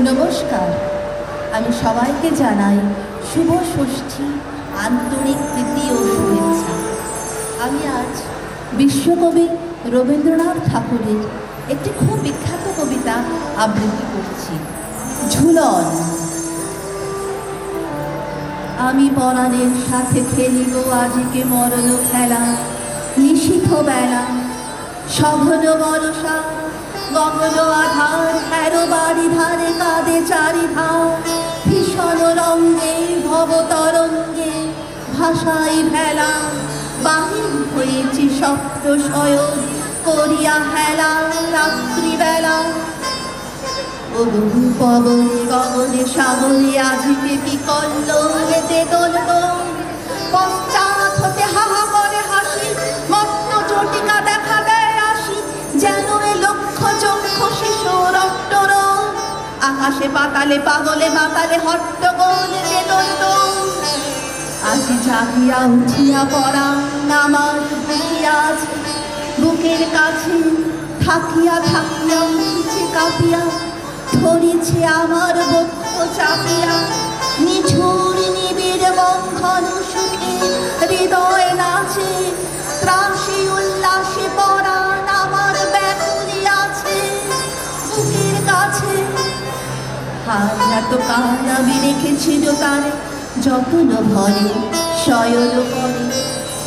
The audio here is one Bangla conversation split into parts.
নমস্কার। আমি সবাইকে জানাই শুভ ষষ্ঠী, আন্তরিক প্রীতি ও শুভেচ্ছা। আমি আজ বিশ্বকবি রবীন্দ্রনাথ ঠাকুরের একটি খুব বিখ্যাত কবিতা আবৃত্তি করছি, ঝুলন। আমি পরাণের সাথে খেলিব আজকে মরণ খেলা, নিশীথ বেলা, সঘন বরষা, গগন আধার, তেরো বাড়ি ধারে কাঁদে চারিধার, ভীষণ রঙ্গে ভব তরঙ্গে ভাষাই ভেলা, বাহির হয়েছি সপ্ত শয়ন করিয়া হেলা রাত্রিবেলা। ও বহু পবনে গগনে সাগরে আজকে কি কল্লোলেতে দোলন, পশ্চাৎ হতে হাহা করে হাসি, মত্ত চটিকা দেখা দেয় আসি, যেন এ লক্ষ চক্ষ শিশু রক্তর, আকাশে পাতালে পাগলে মাতালে হট্টগোলে দোলন। আজি জাগিয়া উঠিয়া পরাণ আমার বুঝিয়াছে, বুকের কাছে থাকিয়া থাকিয়া উঠিছে কাঁপিয়া, ধরিছে আমার বক্ষ চাপিয়া, নিঝুর নিবিড় বন্ধন সুখে হৃদয় নাচে, ত্রাসে উল্লাসে পরাণ আমার ব্যাকুলিয়াছে বুকের কাছে। হাত কাল আমি রেখেছিল তারে যত্ন ভরে শয়ন করে,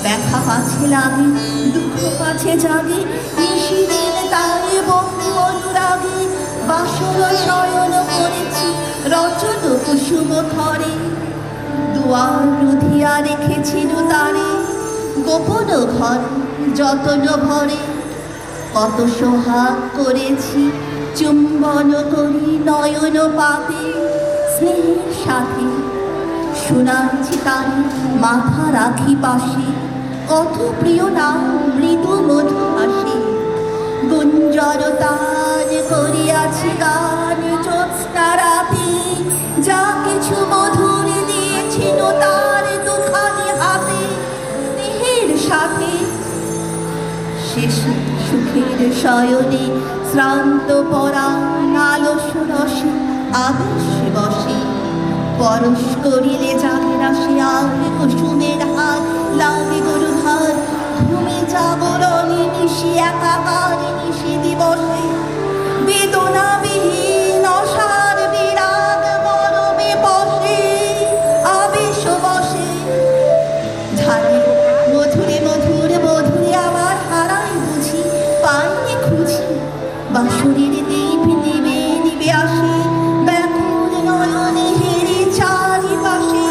ব্যথা পাছে লাগে দুঃখ পাছে জাগে, নিশিদিন তাই বহু অনুরাগে বাসর শয়ন করেছি রচন কুসুম ধরে, দুয়ার রুধিয়া রেখেছিল তারে গোপন ঘর যতন ভরে, কত সোহাগ করেছি চুম্বন করি নয়ন পাতে, স্নেহের সাথে শোনাচ্ছি তার মাথা রাখি পাশে, কত প্রিয় নাম মৃদু মধু হাসি, গুঞ্জর তার করিয়াছি গান জ্যোৎস্না রাতে, যা কিছু মধুর দিয়েছিল তার দুখানি হাতে, স্নেহের সাথে শেষ সুখের শয়নে শ্রান্ত পরাণ আলস রসে আবেশ বসে, পরশ করিলে জাগে রাশি আর কুসুমের হাত লাগে গরু ভার, ঘুমে জাগরণে নিশি একাকার নিশি দিবসে, বেদনাবিহীন অসার বিরাগ মরমে বসে আবেশ বসে, ঝালে মধুরে মধুরে মধুরে আবার হারাই বুঝি পাইনি খুঁজি, বাঁশরীর দ্বীপ নিবে নিবে আসে, ব্যাকুল নয়নে হেরে চারিপাশে,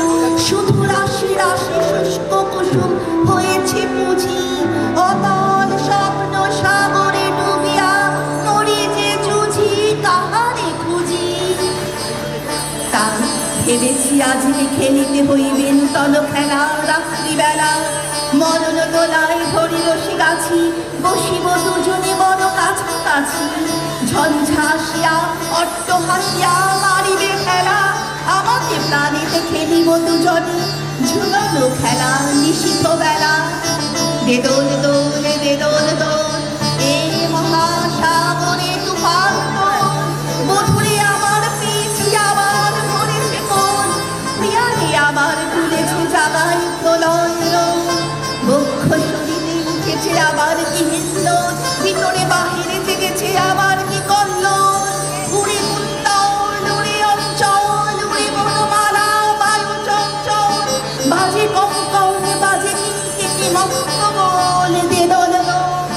শুধু রাশি রাশি শুষ্ক কুসুম হয়েছে পুঁজি, অতল স্বপ্ন সাগরে ডুবিয়া মরি যে জুঝি কাহারে খুঁজি। তাই ভেবেছি আজকে খেলিতে হইবে নূতন খেলা রাত্রিবেলা, মরণ দোলায় ধরি রশি গাছি, বসিব দুজনে বড় কাছাকাছি, ঝঞ্ঝা আসিয়া অট্ট হাসিয়া মারিবে খেলা, আমাকে প্রাণীতে খেলিব দুজনে ঝুলানো খেলা নিশীথ বেলা। দেদোল দোলে দেদোল দোল এ মহাসাগরে তুফান তোল, মধুরে আমার পিছি আবার ধরেছে কোন, প্রিয়ারে আমার তুলেছে জাগাই প্রলয়, বক্ষ শরীরে উঠেছে আবার কি হিল্লোল, ভিতরে বাহিরে জেগেছে আবার কি কল্লোল, উড়ে কুন্তল উড়ে অঞ্চল উড়ে বনমালা বায়ু চঞ্চল, বাজে কঙ্কণ বাজে কিঙ্কিণী মস্ত বল দেদোল দোল।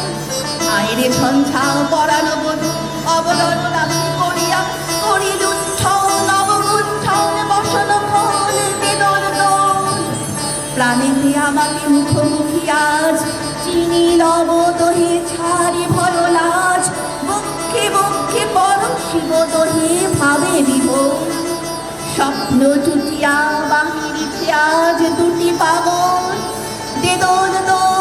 আইরে ঝঞ্ঝা পরানো বধূ অবরণ রাশি করিয়া করি লুণ্ঠন অবগুণ্ঠন বসন খোল দেদোল দোল। প্রাণীতে আমাকে মুখোমুখি আজ চিনি লব দহে ছাড়ি ভর লাজ, বক্ষে বক্ষে পরশিব দহে ভাবে বিভোর, স্বপ্ন জুটিয়া বাহিরিছে আজ দুটি পাগল, দেদোল দোল